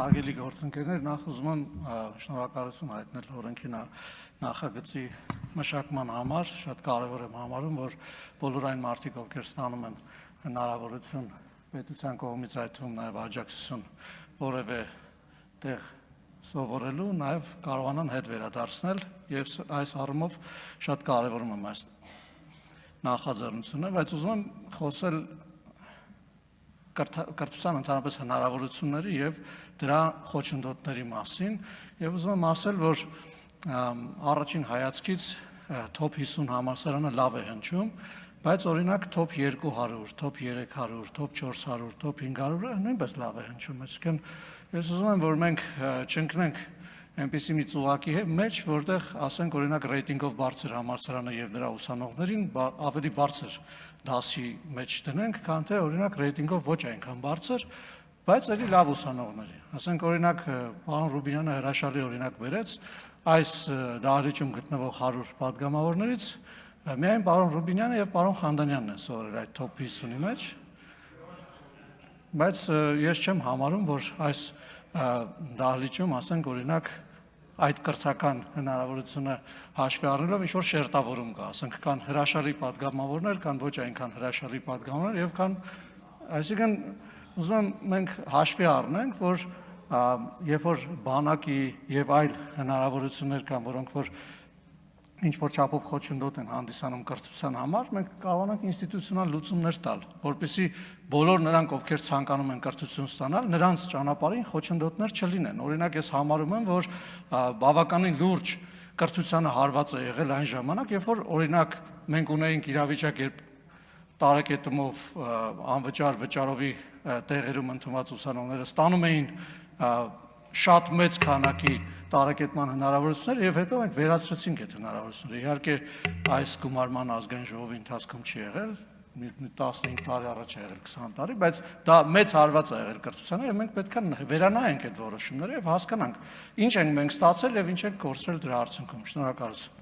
Հարգելի գործընկերներ, նախ ուզում եմ շնորհակալություն հայտնել օրենքի նախագծի մշակման համար, շատ կարևոր եմ համարում, որ բոլոր այն մարդիկ, ովքեր ստանում են հնարավորություն պետության կողմից այդ թվում նաև աջակցություն որևէ տեղ սովորելու, նաև կարողանան հետ վերադարձնել եւ այս առումով շատ կարևորում եմ այս նախաձեռնությունը, բայց ուզում եմ խոսել կրթության ընդհանրապես հնարավորությունների եւ դրա խոչընդոտների մասին եւ ուզում եմ ասել, որ առաջին հայացքից top 50 համալսարանը լավ է հնչում, բայց օրինակ top 200, top 300, top 400, top 500-ը նույնպես լավ է հնչում, այսինքն ես ուզում եմ, որ մենք չընկնենք այնպիսի մի ծուղակի մեջ, որտեղ ասենք օրինակ ռեյտինգով բարձր համալսարանը եւ նրա ուսանողներին ավելի բարձր դասի մեջ դնենք, քան թե օրինակ ռեյտինգով ոչ այնքան բարձր, բայց էլի լավ ուսանողների։ Ասենք օրինակ պարոն Ռուբինյանը հրաշալի օրինակ բերեց այս դահլիճում գտնվող 100 պատգամավորներից միայն պարոն Ռուբինյանը եւ պարոն Խանդանյանն են սովորել այդ top 50-ի մեջ, բայց ես չեմ համարում, որ այս դահլիճում ասենք օրինակ այդ կրթական հնարավորությունը հաշվի առնելով ինչ-որ շերտավորում կա, ասենք կան հրաշալի պատգամավորներ, կան ոչ այնքան հրաշալի պատգամավորներ եւ կան, այսինքն ուզում եմ մենք հաշվի առնենք, որ երբ որ բանակի եւ այլ հնարավորություններ կան, որոնք որ ինչ-որ չափով խոչընդոտ են հանդիսանում կրթության համար, մենք կարողանանք ինստիտուցիոնալ լուծումներ տալ, որպեսզի բոլոր նրանք, ովքեր ցանկանում են կրթություն ստանալ, նրանց ճանապարհին խոչընդոտներ չլինեն։ Օրինակ ես համարում եմ, որ բավականին լուրջ կրթությանը հարված է եղել այն ժամանակ, երբ որ օրինակ մենք ունեինք իրավիճակ, երբ տարեկետումով անվճար վճարովի տեղերում ընդունված ուսանողները ստանում էին շատ մեծ քանակի տարեկետման հնարավորություններ եւ հետո մենք վերացրեցինք այդ հնարավորությունները։ Իհարկե այս գումարման ազգային ժողովի ընթացքում չի եղել, 15 տարի առաջ է եղել, 20 տարի, բայց դա մեծ հարված է եղել կրթությանը եւ մենք պետք է վերանայենք այդ որոշումները եւ հասկանանք ինչ ենք մենք ստացել եւ ինչ ենք կորցրել դրա արդյունքում։ Շնորհակալություն։